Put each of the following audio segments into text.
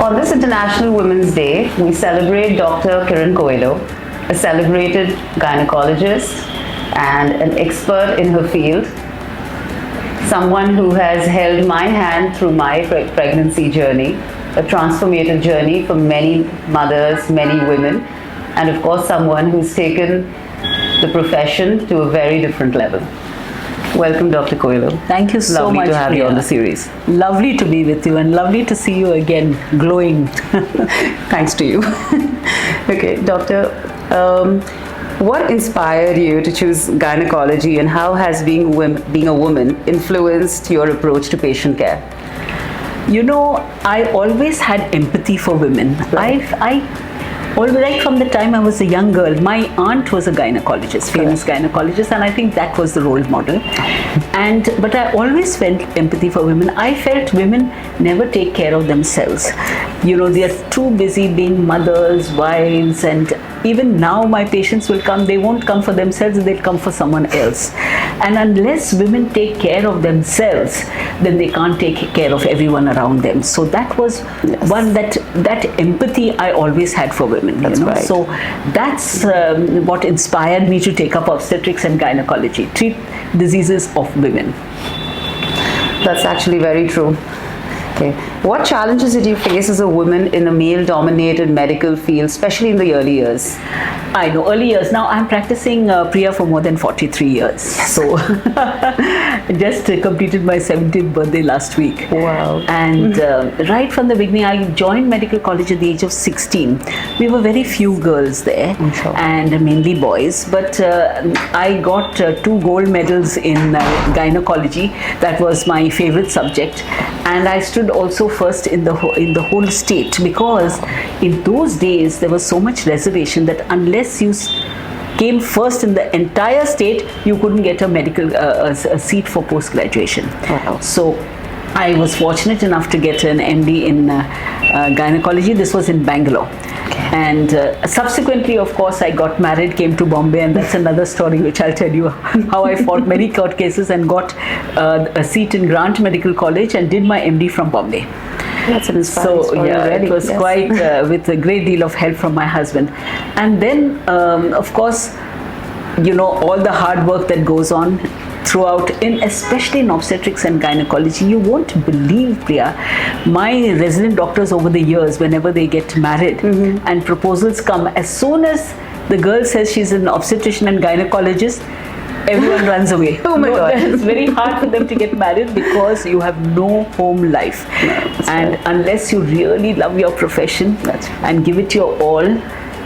On this International Women's Day, we celebrate Dr. Kiran Coelho, a celebrated gynecologist and an expert in her field, someone who has held my hand through my pregnancy journey, a transformative journey for many mothers, many women, and of course someone who's taken the profession to a very different level. Welcome, Dr. Coelho. Thank you so much. Lovely to have Priya. you on the series. Lovely to be with you and lovely to see you again, glowing. Thanks to you. Okay, Doctor, what inspired you to choose gynecology, and how has being a woman influenced your approach to patient care? You know, I always had empathy for women. Right from the time I was a young girl, my aunt was a gynecologist, famous gynecologist, and I think that was the role model. But I always felt empathy for women. I felt women never take care of themselves. You know, they are too busy being mothers, wives, and even now my patients will come, they won't come for themselves, they'll come for someone else. And unless women take care of themselves, then they can't take care of everyone around them. So that was one, that empathy I always had for women. That's right. So that's what inspired me to take up obstetrics and gynecology, treat diseases of women. That's actually very true. Okay. What challenges did you face as a woman in a male-dominated medical field, especially in the early years? I know, early years. Now I'm practicing Priya for more than 43 years. So just completed my 70th birthday last week. Wow. And right from the beginning, I joined medical college at the age of 16. We were very few girls there, and mainly boys. But I got 2 gold medals in gynecology. That was my favorite subject. And I stood also first in the whole state, because in those days there was so much reservation that unless you came first in the entire state, you couldn't get a medical a seat for post-graduation. Wow. So I was fortunate enough to get an MD in gynecology. This was in Bangalore. And subsequently, of course, I got married, came to Bombay, and that's another story which I'll tell you, how I fought many court cases and got a seat in Grant Medical College and did my MD from Bombay. That's an inspiring story already. It was quite with a great deal of help from my husband. And then, of course, you know, all the hard work that goes on throughout, especially in obstetrics and gynecology. You won't believe, Priya, my resident doctors over the years, whenever they get married and proposals come, as soon as the girl says she's an obstetrician and gynecologist, everyone runs away. Oh my God. It's very hard for them to get married because you have no home life. And unless you really love your profession and give it your all,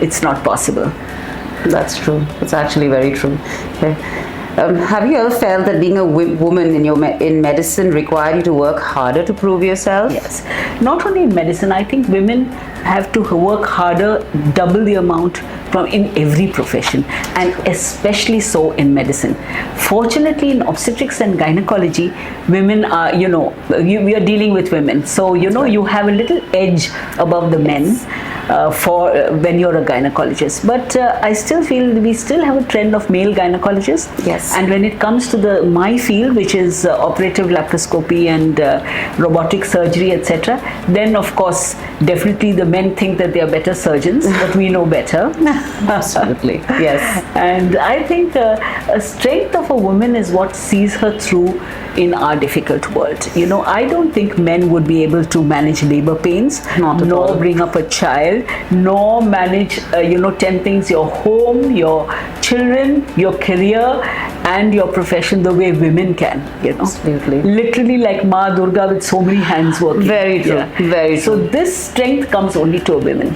it's not possible. That's true. It's actually very true. Okay. Have you ever felt that being a woman in medicine required you to work harder to prove yourself? Yes. Not only in medicine, I think women have to work harder, double the amount in every profession, and especially so in medicine. Fortunately, in obstetrics and gynecology, women are, you know, we are dealing with women. So, you know, you have a little edge above the men. For when you're a gynecologist, but I still feel we still have a trend of male gynecologists. Yes. And when it comes to my field, which is operative laparoscopy and robotic surgery, etc., then of course definitely the men think that they are better surgeons, but we know better. Absolutely. Yes. And I think a strength of a woman is what sees her through in our difficult world. You know, I don't think men would be able to manage labor pains, nor bring up a child, nor manage, 10 things, your home, your children, your career, and your profession the way women can, you know. Absolutely. Literally like Ma Durga with so many hands working. Very true. Yeah. Very true. So this strength comes only to a women.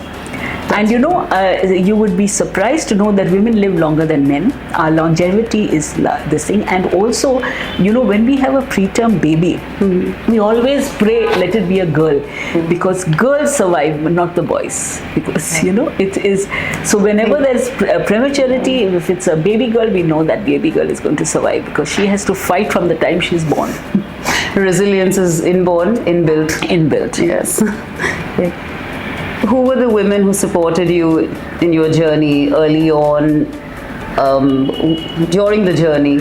And you know, you would be surprised to know that women live longer than men. Our longevity is this thing. And also, you know, when we have a preterm baby, we always pray, let it be a girl, because girls survive, but not the boys. Because, you know, it is, so whenever there's prematurity, if it's a baby girl, we know that baby girl is going to survive because she has to fight from the time she's born. Resilience is inborn, inbuilt. Inbuilt. Yes. Okay. Who were the women who supported you in your journey early on, during the journey?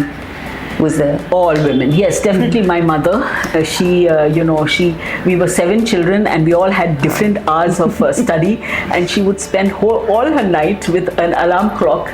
Was there? All women. Yes, definitely my mother We were 7 children and we all had different hours of study, and she would spend all her night with an alarm clock,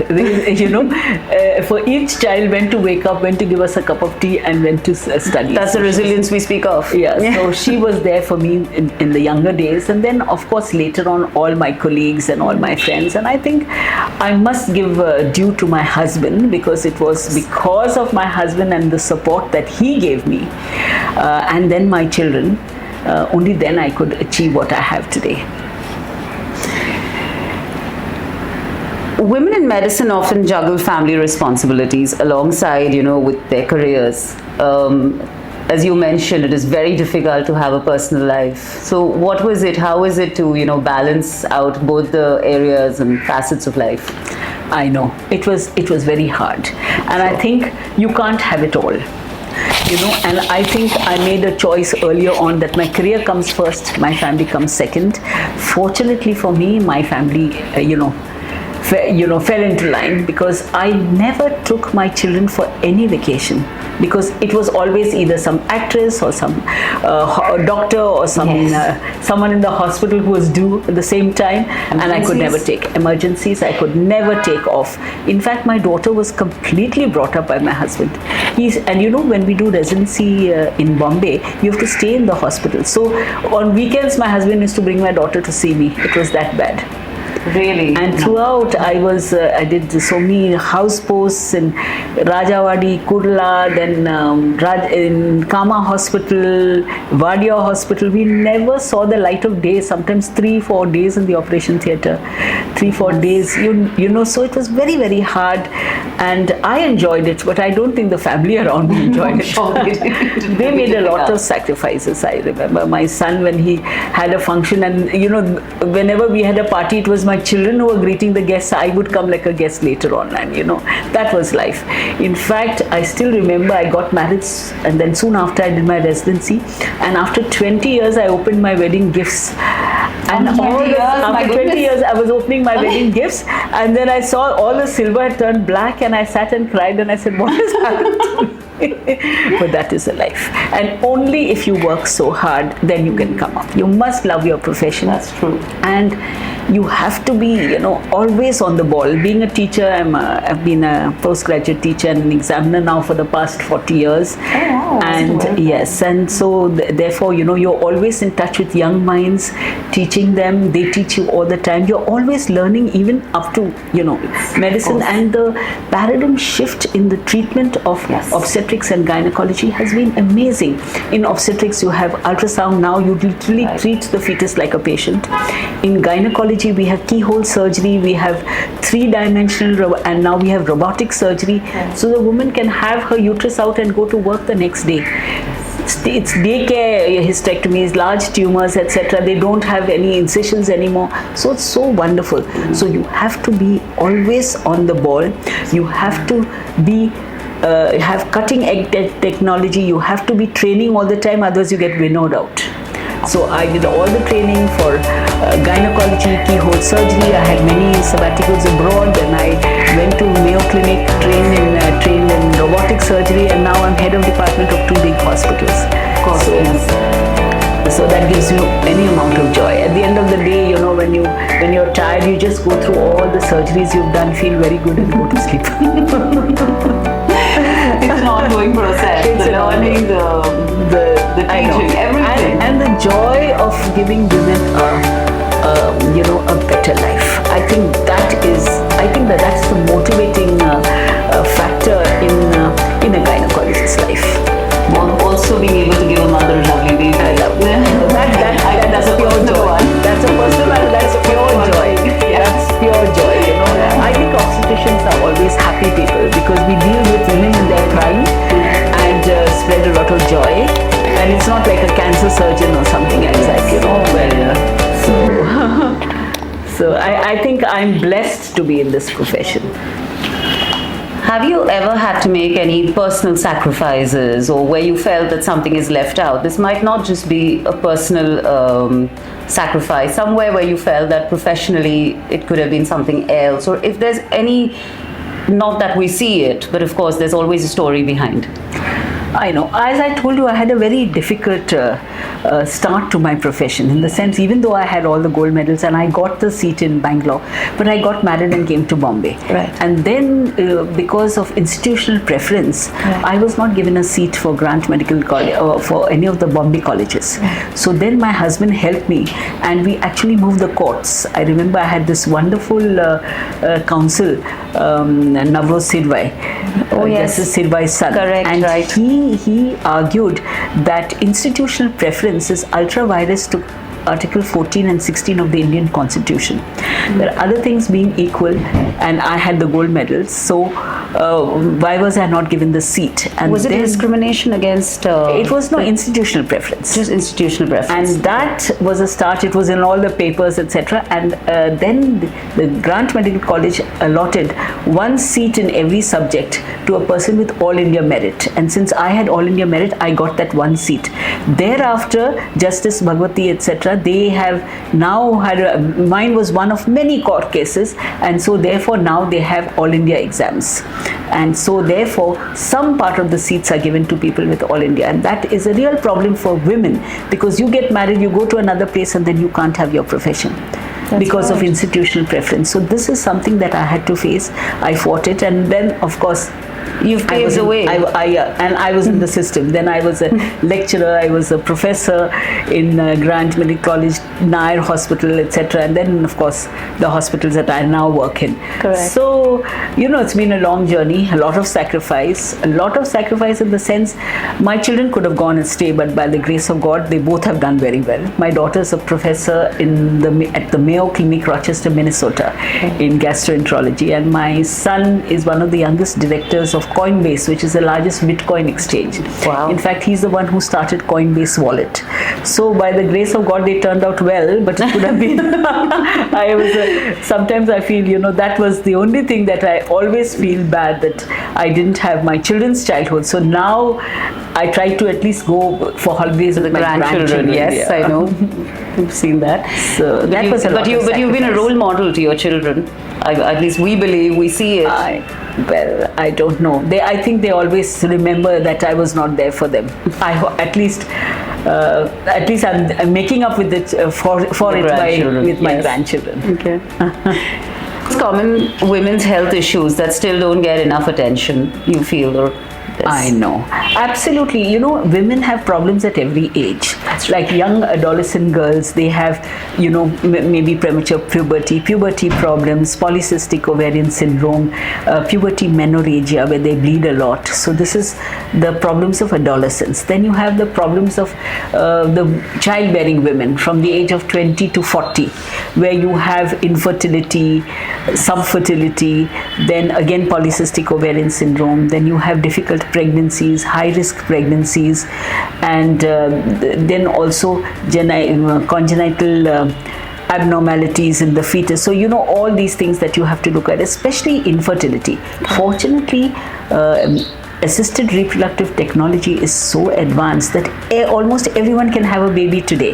for each child, when to wake up, when to give us a cup of tea, and when to study. That's the resilience we speak of. Yeah, so she was there for me in the younger days, and then of course later on all my colleagues and all my friends. And I think I must give due to my husband, because it was because of my husband and the support that he gave me, and then my children, only then I could achieve what I have today. Women in medicine often juggle family responsibilities alongside, with their careers. As you mentioned, it is very difficult to have a personal life. So what was it? How is it to, balance out both the areas and facets of life? I know. It was very hard. And I think you can't have it all. And I think I made a choice earlier on that my career comes first, my family comes second. Fortunately for me, my family, fell into line, because I never took my children for any vacation, because it was always either some actress or some doctor or someone in the hospital who was due at the same time, and I could never take emergencies. I could never take off. In fact, my daughter was completely brought up by my husband. When we do residency in Bombay, you have to stay in the hospital. So on weekends, my husband used to bring my daughter to see me. It was that bad. Really? And throughout, I did so many house posts in Rajawadi, Kurla, then in Kama Hospital, Vadia Hospital. We never saw the light of day, sometimes 3-4 days in the operation theatre. 3-4 days, so it was very, very hard. And I enjoyed it, but I don't think the family around me enjoyed it. They made a lot of sacrifices. I remember my son, when he had a function, and whenever we had a party, it was my children who were greeting the guests. I would come like a guest later on, and that was life. In fact, I still remember I got married, and then soon after I did my residency, and after 20 years I opened my wedding gifts. And after 20 years I was opening my wedding gifts, and then I saw all the silver had turned black, and I sat and cried, and I said, what has happened to me? But that is a life, and only if you work so hard, then you can come up. You must love your profession. That's true. And you have to be, always on the ball. Being a teacher, I've been a postgraduate teacher and an examiner now for the past 40 years. Oh, wow. And yes, and so therefore, you're always in touch with young minds, teaching them. They teach you all the time. You're always learning, even up to, medicine. And the paradigm shift in the treatment of obstetrics and gynecology has been amazing. In obstetrics, you have ultrasound now. You literally treat the fetus like a patient. In gynecology, we have keyhole surgery, we have 3-dimensional, and now we have robotic surgery. So the woman can have her uterus out and go to work the next day. It's daycare hysterectomies, large tumors, etc. They don't have any incisions anymore. So it's so wonderful. So you have to be always on the ball. You have to be have cutting edge technology. You have to be training all the time, otherwise you get winnowed out. So I did all the training for gynecology, keyhole surgery. I had many sabbaticals abroad, and I went to Mayo Clinic, trained in robotic surgery, and now I'm head of department of 2 big hospitals. Of course, so that gives you any amount of joy. At the end of the day, when you're tired, you just go through all the surgeries you've done, feel very good, and go to sleep. It's an ongoing process. It's learning, the teaching, everything. And the joy of giving women a better life. I think that's the motivating factor in a gynecologist's life. Also being able to give a mother a lovely baby. I love that. That's a pure joy. That's a personal, that's pure joy. That's pure joy. I think obstetricians are always happy people, because we deal with women in their prime and spread a lot of joy. And it's not like a cancer surgeon or something else, So I think I'm blessed to be in this profession. Have you ever had to make any personal sacrifices, or where you felt that something is left out? This might not just be a personal sacrifice, somewhere where you felt that professionally it could have been something else, or if there's any, not that we see it, but of course there's always a story behind. I know. As I told you, I had a very difficult start to my profession, in the sense, even though I had all the gold medals and I got the seat in Bangalore, but I got married and came to Bombay. Right. And then, because of institutional preference, I was not given a seat for Grant Medical College or for any of the Bombay colleges. So then my husband helped me, and we actually moved the courts. I remember I had this wonderful counsel, Navroz Sirvai. Justice Sirvai's son. Correct, and right. he argued that institutional preference is ultra vires to Article 14 and 16 of the Indian Constitution. There are other things being equal, and I had the gold medals, so why was I not given the seat? And Was it discrimination against? It was no institutional preference. Just institutional preference. And that was a start. It was in all the papers, etc. And then the Grant Medical College allotted one seat in every subject to a person with All India merit. And since I had All India merit, I got that one seat. Thereafter, Justice Bhagwati, etc., they have now had, mine was one of many court cases, and so therefore now they have All India exams. And so therefore some part of the seats are given to people with All India, and that is a real problem for women, because you get married, you go to another place, and then you can't have your profession. Because of institutional preference. So this is something that I had to face. I fought it, and then of course You've paved the way. I was in the system. Then I was a lecturer, I was a professor in Grant Medical College, Nair Hospital, etc. And then, of course, the hospitals that I now work in. Correct. So, it's been a long journey, a lot of sacrifice in the sense, my children could have gone and stayed, but by the grace of God, they both have done very well. My daughter is a professor at the Mayo Clinic, Rochester, Minnesota, in gastroenterology, and my son is one of the youngest directors of Coinbase, which is the largest Bitcoin exchange. Wow. In fact, he's the one who started Coinbase wallet. So by the grace of God, they turned out well, but it could have been, sometimes I feel, that was the only thing that I always feel bad, that I didn't have my children's childhood. So now I try to at least go for holidays with my grandchildren. Yes, I know. We've seen that. So that was a lot but you've been a role model to your children. At least we believe, we see it. I don't know. I think they always remember that I was not there for them. At least I'm making up with it with my grandchildren. Okay. Common women's health issues that still don't get enough attention, you feel, or I know. Absolutely. Women have problems at every age. Like young adolescent girls, they have, maybe premature puberty problems, polycystic ovarian syndrome, puberty menorrhagia, where they bleed a lot. So this is the problems of adolescence. Then you have the problems of the childbearing women from the age of 20 to 40, where you have infertility, subfertility, then again polycystic ovarian syndrome, then you have difficult pregnancies, high-risk pregnancies, and then also congenital abnormalities in the fetus. So all these things that you have to look at, especially infertility. Fortunately, assisted reproductive technology is so advanced that almost everyone can have a baby today.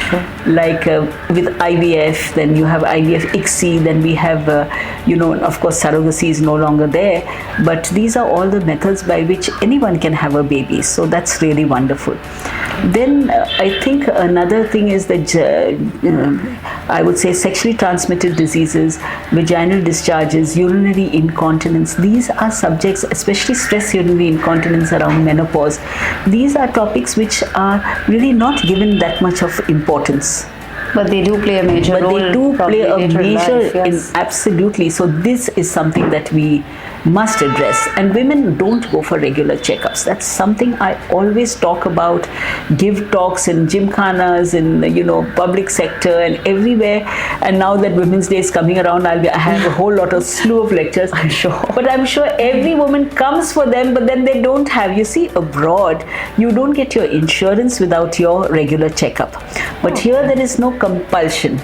Sure. Like with IVF, then you have IVF ICSI, then we have, of course, surrogacy is no longer there. But these are all the methods by which anyone can have a baby. So that's really wonderful. Then I think another thing is that, I would say sexually transmitted diseases, vaginal discharges, urinary incontinence. These are subjects, especially stress urinary incontinence around menopause. These are topics which are really not given that much of importance. But they do play a major role. But they do play a major yes. Absolutely. So this is something that we must address. And women don't go for regular checkups. That's something I always talk about, give talks in gymkhanas, in public sector and everywhere. And now that Women's Day is coming around, I have a whole lot of slew of lectures. I'm sure. But I'm sure every woman comes for them, but then they don't have. You see, abroad, you don't get your insurance without your regular checkup. But here there is no compulsion.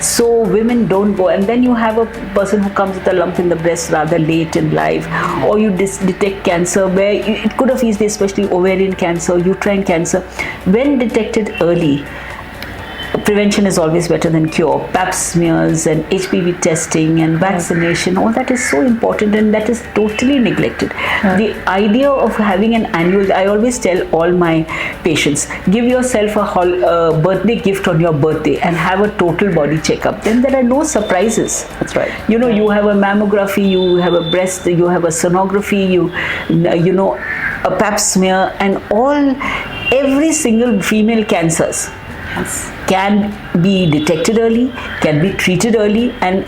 So women don't go. And then you have a person who comes with a lump in the breast rather late in life, or you detect cancer where it could have easily, especially ovarian cancer, uterine cancer, when detected early, prevention is always better than cure. Pap smears and HPV testing and vaccination, all that is so important, and that is totally neglected. The idea of having an annual, I always tell all my patients, give yourself a birthday gift on your birthday and have a total body checkup. Then there are no surprises. That's right. You know, you have a mammography, you have a breast, you have a sonography, you know, a pap smear, and every single female cancers can be detected early, can be treated early, and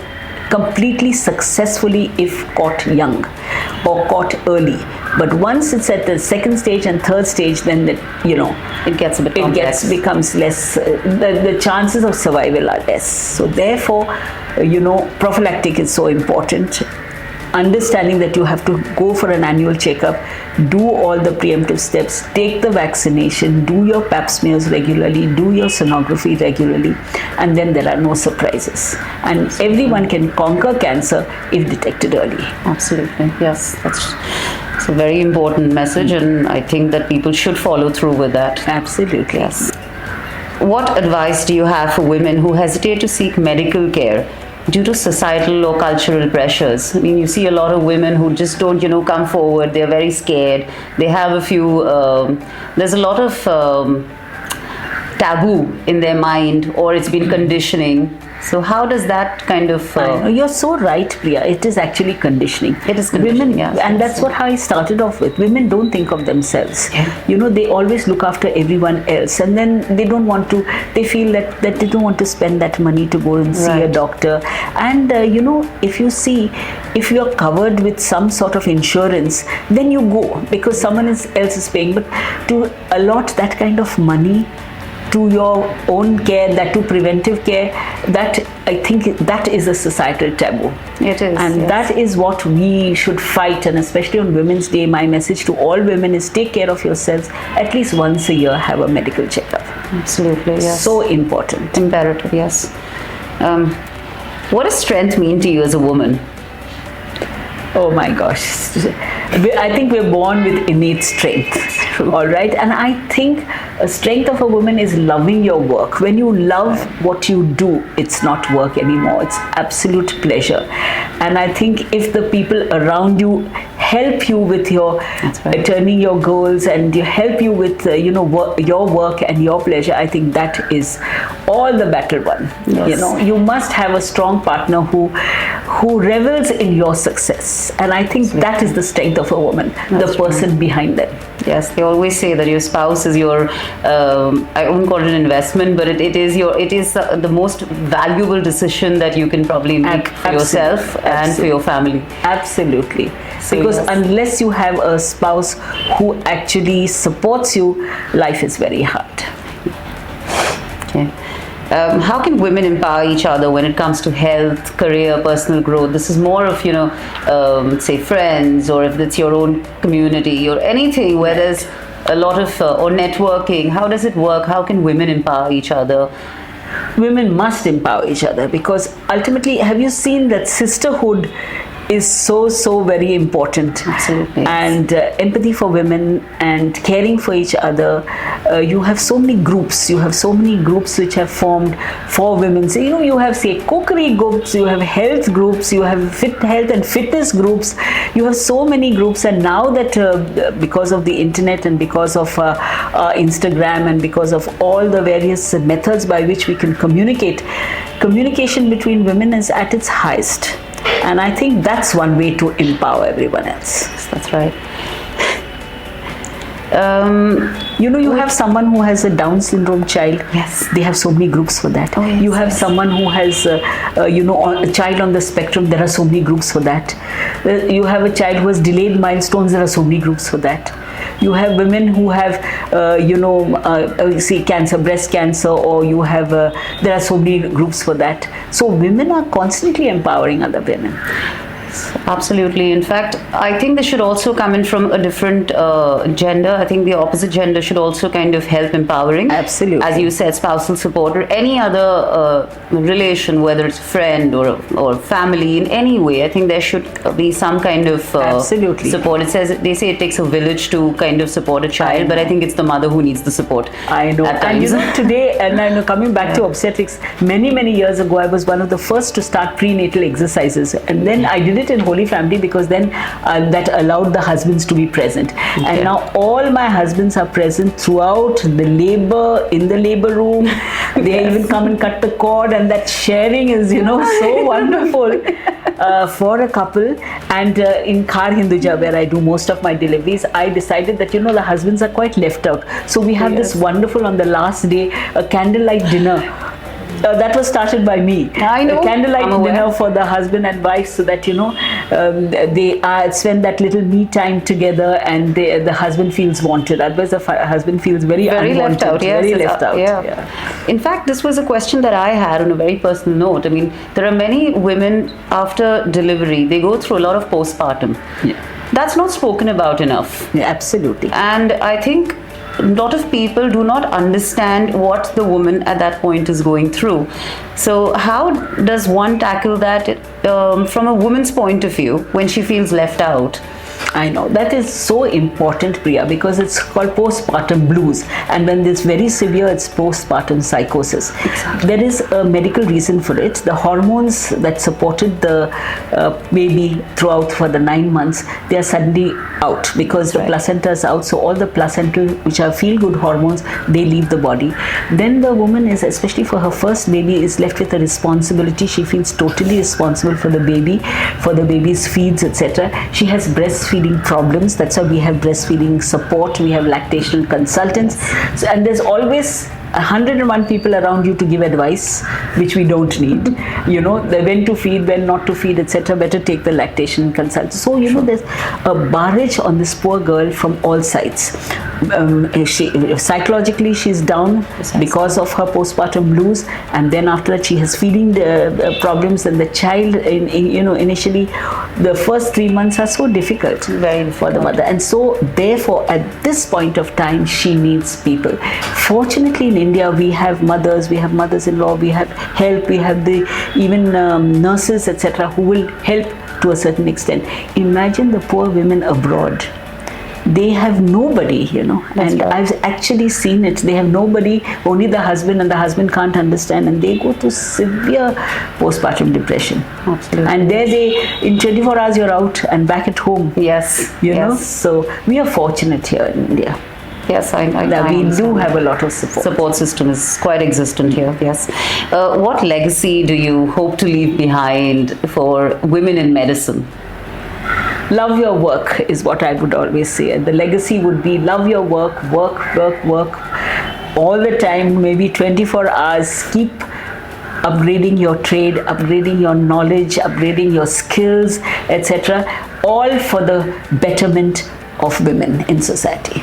completely successfully if caught young or caught early. But once it's at the second stage and third stage, then it gets a bit complex. Becomes less. The chances of survival are less. So therefore, prophylactic is so important. Understanding that you have to go for an annual checkup, do all the preemptive steps, take the vaccination, do your pap smears regularly, do your sonography regularly, and then there are no surprises. And everyone can conquer cancer if detected early. Absolutely, yes. It's a very important message, and I think that people should follow through with that. Absolutely. Yes. What advice do you have for women who hesitate to seek medical care due to societal or cultural pressures? I mean, you see a lot of women who just don't, come forward. They're very scared. They have a few, there's a lot of taboo in their mind, or it's been conditioning. So how does that kind of... You're so right, Priya. It is actually conditioning. It is conditioning, women, yes. And that's what I started off with. Women don't think of themselves. Yeah. They always look after everyone else. And then they don't want to, they feel that they don't want to spend that money to go and see a doctor. And, if you're covered with some sort of insurance, then you go because someone else is paying. But to allot that kind of money to your own care, that to preventive care, that I think that is a societal taboo. It is. And that is what we should fight. And especially on Women's Day, my message to all women is take care of yourselves. At least once a year, have a medical checkup. Absolutely, yes. So important. Imperative, yes. What does strength mean to you as a woman? Oh my gosh. I think we're born with innate strength. All right. And I think a strength of a woman is loving your work. When you love what you do, it's not work anymore. It's absolute pleasure. And I think if the people around you help you with your turning your goals, and help you with your work and your pleasure, I think that is all the battle won. Yes. You must have a strong partner who revels in your success, and I think that is the strength of a woman. The person behind them. Yes, they always say that your spouse is your I won't call it an investment, but it is the most valuable decision that you can probably make for yourself and for your family. Absolutely. So because unless you have a spouse who actually supports you, life is very hard. Okay. How can women empower each other when it comes to health, career, personal growth? This is more of, say friends, or if it's your own community or anything where there's a lot of, or networking. How does it work? How can women empower each other? Women must empower each other, because ultimately, have you seen that sisterhood is so very important? Absolutely. And empathy for women and caring for each other. You have so many groups. Which have formed for women. So, you have, say, cookery groups, you have health groups, you have health and fitness groups. You have so many groups. And now that because of the internet and because of Instagram and because of all the various methods by which we can communication between women is at its highest. And I think that's one way to empower everyone else. That's right. You have someone who has a Down syndrome child. Yes. They have so many groups for that. Oh, yes, you have someone who has, a child on the spectrum. There are so many groups for that. You have a child who has delayed milestones. There are so many groups for that. You have women who have, cancer, breast cancer, or you have, there are so many groups for that. So women are constantly empowering other women. Absolutely. In fact, I think they should also come in from a different gender. I think the opposite gender should also kind of help empowering. Absolutely. As you said, spousal support or any other relation, whether it's friend or family, in any way. I think there should be some kind of Absolutely. support. They say it takes a village to kind of support a child, but I think it's the mother who needs the support. I know. At And times. you know, today, and I know, coming back to obstetrics, many years ago, I was one of the first to start prenatal exercises, and then I did it in Holy Family because then that allowed the husbands to be present. Okay. And now all my husbands are present throughout the labor, in the labor room. They even come and cut the cord, and that sharing is, you know, so wonderful. For a couple. And in Khar Hinduja, where I do most of my deliveries, I decided that, you know, the husbands are quite left out. So we have this wonderful, on the last day, a candlelight dinner. That was started by me. I know. A candlelight I'm aware. dinner for the husband and wife, so that, you know, they spend that little me time together, and the husband feels wanted. Otherwise, the husband feels very unwanted, left out. Yes, very left out. Yeah. In fact, this was a question that I had on a very personal note. I mean, there are many women after delivery, they go through a lot of postpartum. Yeah. That's not spoken about enough. Yeah, absolutely. And I think a lot of people do not understand what the woman at that point is going through. So how does one tackle that from a woman's point of view when she feels left out? I know, that is so important, Priya, because it's called postpartum blues, and when it's very severe, it's postpartum psychosis. Exactly. There is a medical reason for it. The hormones that supported the baby throughout for the 9 months, they are suddenly out because the placenta is out. So all the placental, which are feel-good hormones, they leave the body. Then the woman is, especially for her first baby, is left with a responsibility. She feels totally responsible for the baby's feeds, etc. She has breastfeeding problems. That's why we have breastfeeding support, we have lactational consultants. So, and there's always 101 people around you to give advice, which we don't need. You know, when to feed, when not to feed, etc. Better take the lactation consult. So, you know, there's a barrage on this poor girl from all sides. Psychologically, she's down because of her postpartum blues, and then after that, she has feeding problems, and the child, you know, initially, the first 3 months are so difficult for the mother, and so therefore, at this point of time, she needs people. Fortunately, in India, we have mothers, we have mothers-in-law, we have help, we have the even nurses, etc., who will help to a certain extent. Imagine the poor women abroad. They have nobody, you know. That's and right. I've actually seen it. They have nobody, only the husband, and the husband can't understand, and they go through severe postpartum depression. Absolutely. And there in 24 hours you're out and back at home. Yes. You know, so we are fortunate here in India. Yes, I We understand. do have a lot of support. Support system is quite existent here. Yes. What legacy do you hope to leave behind for women in medicine? Love your work is what I would always say. And the legacy would be love your work, work all the time, maybe 24 hours. Keep upgrading your trade, upgrading your knowledge, upgrading your skills, etc. All for the betterment of women in society.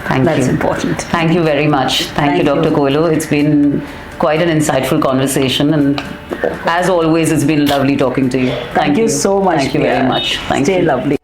Thank you. That's important. Thank you very much. Thank you, Dr. Coelho. It's been quite an insightful conversation, and as always, it's been lovely talking to you. Thank you so much. Thank you very much. Thank Stay you. lovely.